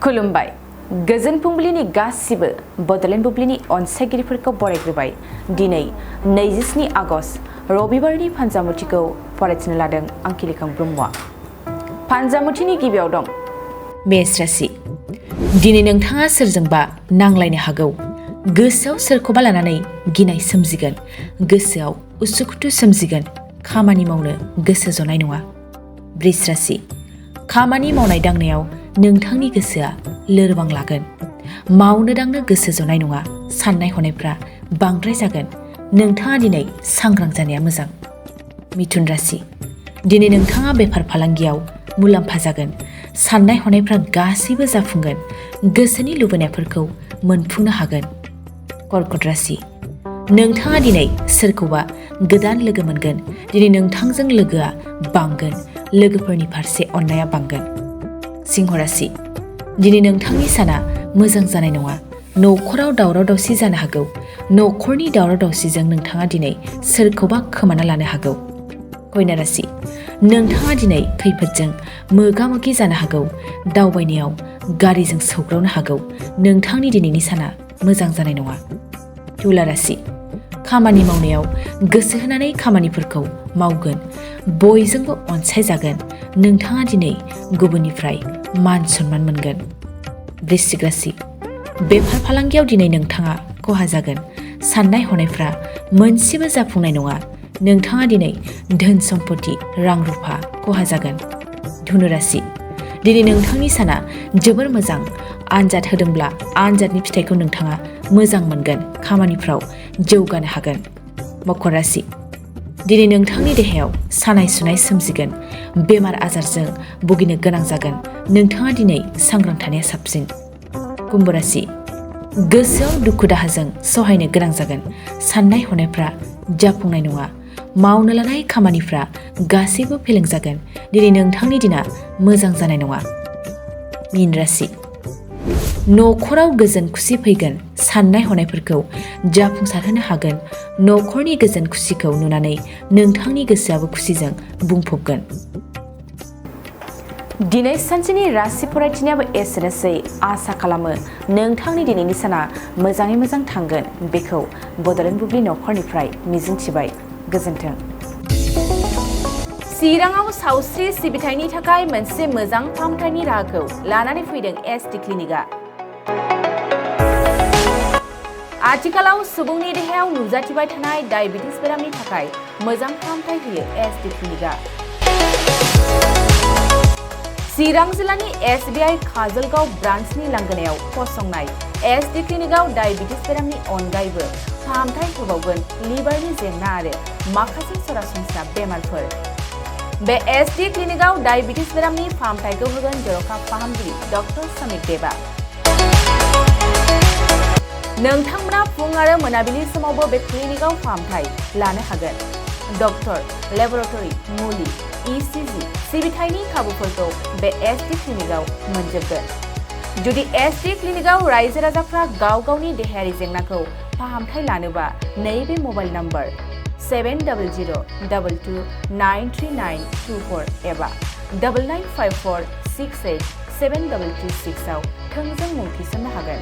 खुलुमबाय गोजोन फुंबिलिनि गासिबो बडलेण्ड बुब्लिनि अनसायगिरिफोरखौ बरायग्रोबाय। दिनै 27 आगस्ट रबिबारनि फानजामुथिखौ फरायथिनो लादों आं किलिखां ब्रह्मआ। फानजामुथिनि गिबियाव दं मेष राशि। दिनै नोंथाङा सोरजोंबा नांलायनो हागौ। गोसोआव सोरखौबा लानानै गिनाय सोमजिगोन। गोसोआव उसुखुथु सोमजिगोन। खामानि मावनो गोसो जनाय नङा। वृष राशि। खामानि मावनाय दांनायाव नोंथांनि गोसोआ लोरबां लागोन। मावनो दांनो गोसो जनाय नङा। साननाय हनायफ्रा बांद्राय जागोन। नोंथाङा दिनै सांग्रां जानाया मोजां। मिथुन राशि। दिनै नोंथाङा बेफार फालांगियाव मुलाम्फा जागोन। साननाय हनायफ्रा गासैबो जाफुंगोन। गोसोनि लुबैनायफोरखौ मोनफुंनो हागोन। कर्कट राशि। नोंथाङा दिनै सोरखौबा गोदान लोगो मोनगोन। दिनै नोंथांजों लोगोआ बांगोन। लोगोफोरनि फारसे अननाया बांगोन। सिंह राशि। दिनै नोंथांनि साना मोजां जानाय नङा। न'खराव दावराव दावसि जानो हागौ। न'खरनि दावराव दावसिजों नोंथाङा दिनै सोरखौबा खोमाना लानो हागौ। कन्या राशि। नोंथाङा दिनै खैफोदजों मोगा मोगि जानो हागौ। दावबायनायाव गारिजों सौग्रावनो हागौ। नोंथांनि दिनैनि साना मोजां जानाय नङा। तुला राशि। खामानि मावनायाव गोसो होनानै खामानिफोरखौ मावगोन। बयजोंबो अनसायजागोन। नोंथाङा दिनै गुबुननिफ्राय मान सनमान मोनगोन। वृश्चिक राशि। बेफार फालांगियाव दिनै नोंथाङा खहा जागोन। साननाय हनायफ्रा मोनसेबो जाफुंनाय नङा। नोंथाङा दिनै धोन सम्पति रां रुफा खहा जागोन। धनु राशि। दिनै नोंथांनि साना जोबोर मोजां। आनजाद होदोंब्ला आनजादनि फिथाइखौ नोंथाङा मोजां मोनगोन। खामानिफ्राव जौगानो हागोन। मकर राशि। दिनै नोंथांनि देहायाव सानाय सुनाय सोमजिगोन। बेमार आजारजों भुगिनो गोनां जागोन। नोंथाङा दिनै सांग्रां थानाया साबसिन। कुम्भ राशि। गोसोआव दुखु दाहाजों सहायनो गोनां जागोन। साननाय हनायफ्रा जाफुंनाय नङा। मावनो लानाय खामानिफ्रा गासैबो फेलें जागोन। दिनै नोंथांनि दिना मोजां जानाय नङा। मीन राशि। न'खराव गोजोन खुसि फैगोन। साननाय हनायफोरखौ जाफुंसारहोनो हागोन। न'खरनि गोजोन खुसिखौ नुनानै नोंथांनि गोसोआबो खुसिजों बुंफबगोन। दिनै सानसेनि राशि फरायथिनायाबो एसेनोसै। आसा खालामो नोंथांनि दिनैनि साना मोजाङै मोजां थांगोन। बेखौ बडलेण्ड बुब्लि न'खरनिफ्राय मिजिंथिबाय। गोजोन्थों। चिराङाव सावस्रि सिबिथायनि थाखाय मोनसे मोजां फाहामथायनि राहाखौ लानानै फैदों एसडि क्लिनिकआ। आथिखालाव सुबुंनि देहायाव नुजाथिबाय थानाय डायबिटिस बेरामनि थाखाय मोजां फाहामथाय होयो एसडि क्लिनिकआ। चिरां जिल्लानि एसबिआइ काजलगाव ब्रान्चनि लांगोनायाव फसंनाय एसडि क्लिनिकआव डायबिटिस बेरामनि अनगायैबो फाहामथाय होबावगोन लिभारनि जेंना आरो माखासे सरासनस्रा बेमारफोर। बे एसडि क्लिनिकआव डायबिटिस बेरामनि फाहामथायखौ होगोन जर'खा फाहामगिरि डक्टर समित देबा। नोंथांमोना फुं आरो मोनाबिलि समावबो बे क्लिनिकआव फाहामथाय लानो हागोन। डक्टर, लेबरेटरि, मुलि, इसिजि सिबिथायनि खाबुफोरखौ बे एसडि क्लिनिकआव मोनजोबगोन। जुदि एसडि क्लिनिकआव रायजो राजाफ्रा गाव गावनि देहायारि जेंनाखौ फाहामथाय लानोबा नैबे मबाइल नम्बर 7002293924 एबा 9954687236 आव थोंजों मुं थिसननो हागोन।